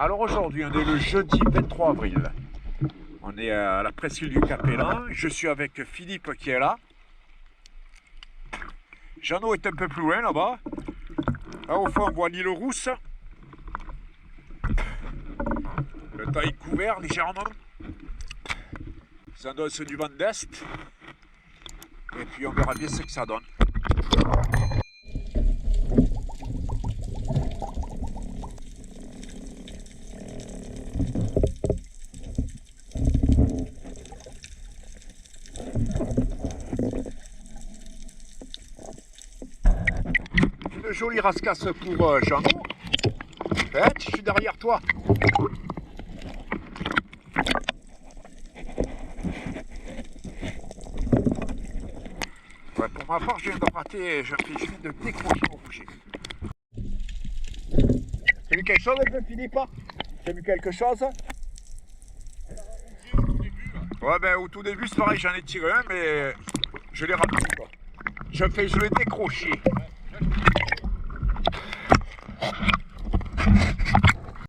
Alors aujourd'hui, on est le jeudi 23 avril. On est à la presqu'île du Capellan. Je suis avec Philippe qui est là. Jeannot est un peu plus loin là-bas. Là au fond, on voit l'île Rousse. Le temps est couvert légèrement. Ça donne du vent d'est. Et puis on verra bien ce que ça donne. Une jolie rascasse pour Jeannot. Je suis derrière toi. Ouais, pour ma part, je viens de rater, je viens de décrocher mon bouger. T'as vu quelque chose un peu, Philippe? T'as vu quelque chose? Ouais, ben au tout début, c'est pareil, j'en ai tiré un, mais je l'ai raté, quoi. Je l'ai décroché.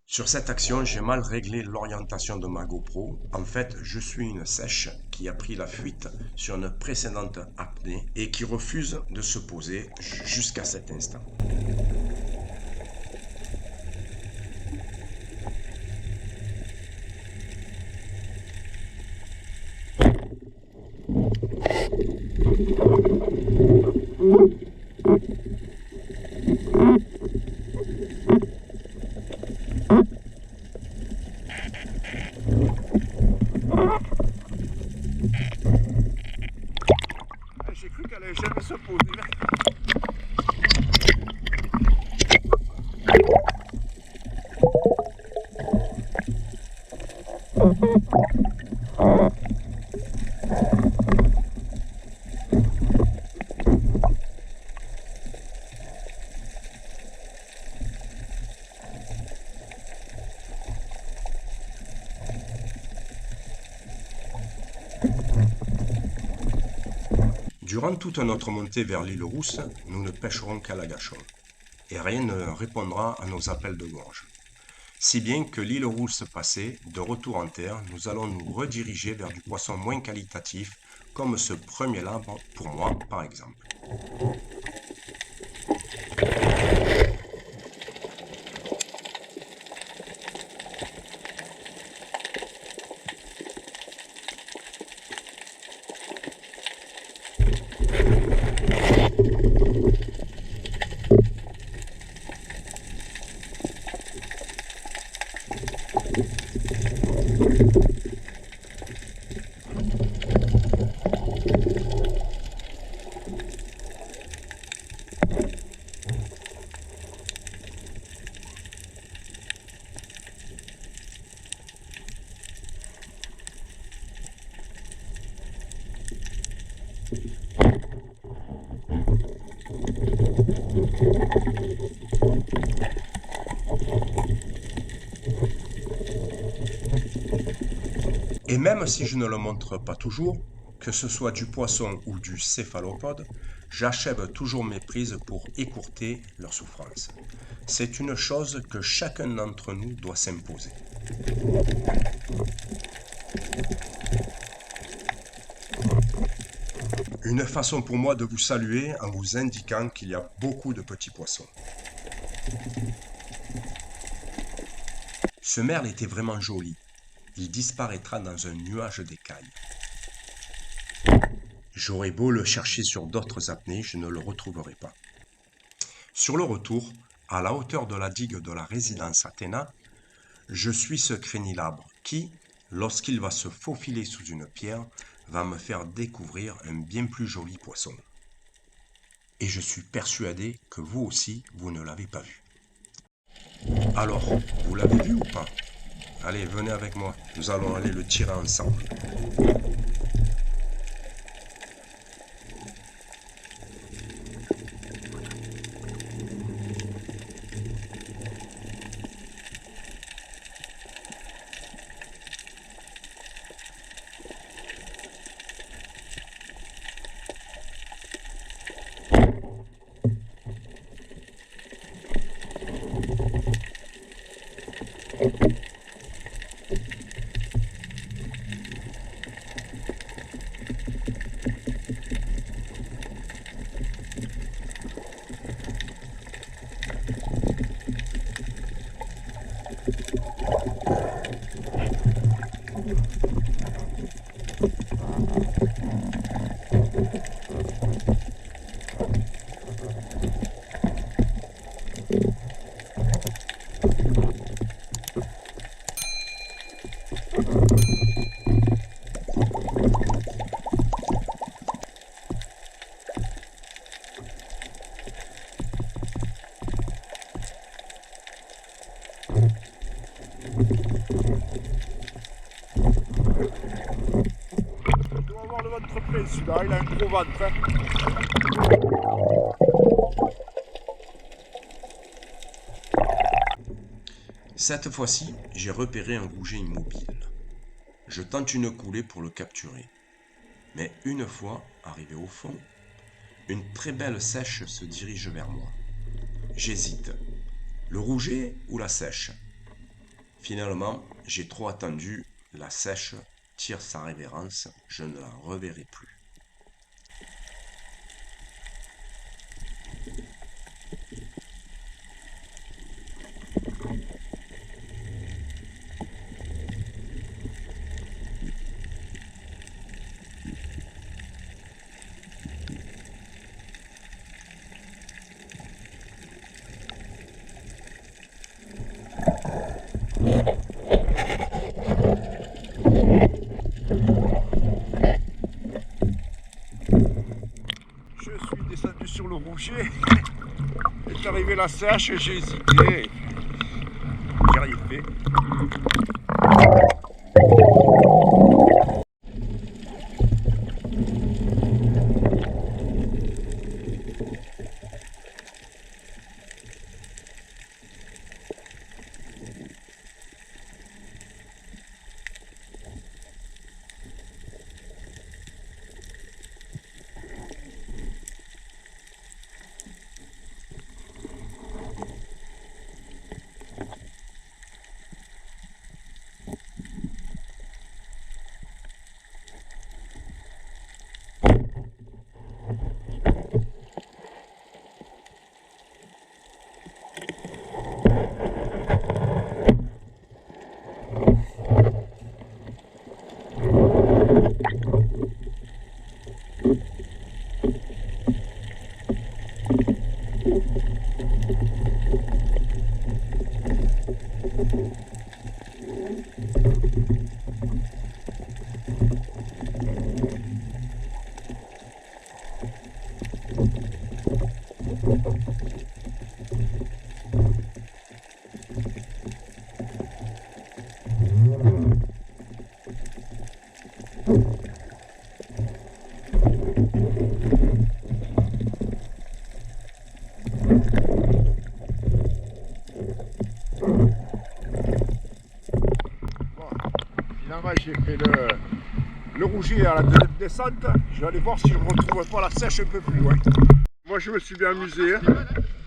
Sur cette action, j'ai mal réglé l'orientation de ma GoPro. En fait, je suis une sèche qui a pris la fuite sur une précédente apnée et qui refuse de se poser jusqu'à cet instant. J'ai cru qu'elle allait jamais se poser. Durant toute notre montée vers l'île Rousse, nous ne pêcherons qu'à la gâchon, et rien ne répondra à nos appels de gorge. Si bien que l'île Rousse passée, de retour en terre, nous allons nous rediriger vers du poisson moins qualitatif, comme ce premier là pour moi par exemple. Et même si je ne le montre pas toujours, que ce soit du poisson ou du céphalopode, j'achève toujours mes prises pour écourter leur souffrance. C'est une chose que chacun d'entre nous doit s'imposer. Une façon pour moi de vous saluer en vous indiquant qu'il y a beaucoup de petits poissons. Ce merle était vraiment joli. Il disparaîtra dans un nuage d'écailles. J'aurais beau le chercher sur d'autres apnées, je ne le retrouverai pas. Sur le retour, à la hauteur de la digue de la résidence Athéna, je suis ce crénilabre qui, lorsqu'il va se faufiler sous une pierre, va me faire découvrir un bien plus joli poisson. Et je suis persuadé que vous aussi, vous ne l'avez pas vu. Alors, vous l'avez vu ou pas? Allez, venez avec moi, nous allons aller le tirer ensemble. Celui-là, il a un gros ventre. Hein. Cette fois-ci, j'ai repéré un rouget immobile. Je tente une coulée pour le capturer. Mais une fois arrivé au fond, une très belle sèche se dirige vers moi. J'hésite. Le rouget ou la sèche? Finalement, j'ai trop attendu. La sèche tire sa révérence. Je ne la reverrai plus. Je suis descendu sur le rouget. Est arrivé la sèche, j'ai hésité. J'ai rien fait. Finalement, j'ai fait le rouget à la deuxième descente. Je vais aller voir si je ne retrouve pas la sèche un peu plus loin. Moi, je me suis bien amusé. Hein.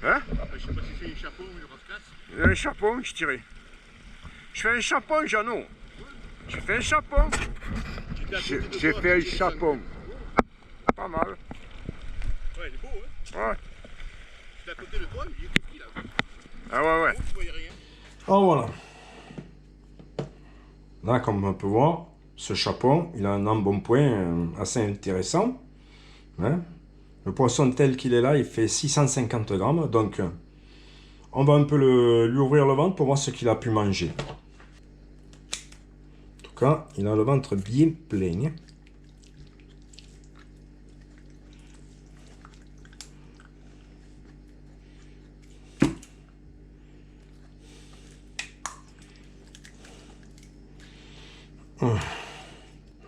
Hein? Je sais pas si c'est un chapeau ou une rascasse. Un chapon, je dirais. Je fais un chapon, Jeannot. J'ai fait un chapon. J'ai fait un chapon. Pas mal. Ouais, il est beau, hein. Ouais. J'étais à côté de toi, mais il est tout ce qu'il a. Ah ouais, ouais. Tu voyais rien. Oh voilà. Là, comme on peut voir, ce chapon, il a un embonpoint assez intéressant. Hein? Le poisson tel qu'il est là, il fait 650 grammes. Donc, on va un peu lui ouvrir le ventre pour voir ce qu'il a pu manger. En tout cas, il a le ventre bien plein.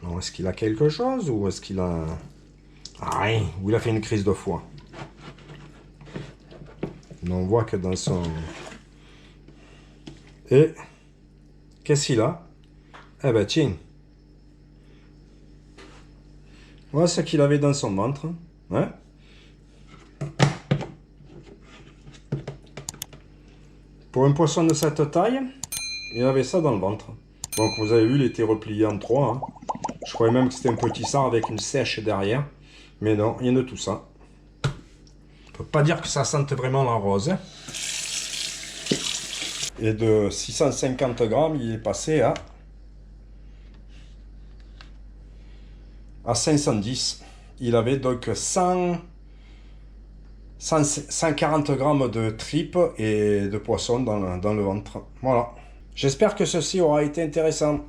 Non, est-ce qu'il a quelque chose ou est-ce qu'il a... Ah, rien, ou il a fait une crise de foie. Mais on voit que dans son... Et... Qu'est-ce qu'il a? Eh ben tiens. Voilà ce qu'il avait dans son ventre. Hein? Pour un poisson de cette taille, il avait ça dans le ventre. Donc vous avez vu, il était replié en trois. Hein. Je croyais même que c'était un petit sard avec une sèche derrière. Mais non, rien de tout ça. On peut pas dire que ça sente vraiment la rose. Hein. Et de 650 grammes, il est passé à à 510. Il avait donc 140 grammes de tripes et de poisson dans le ventre. Voilà. J'espère que ceci aura été intéressant.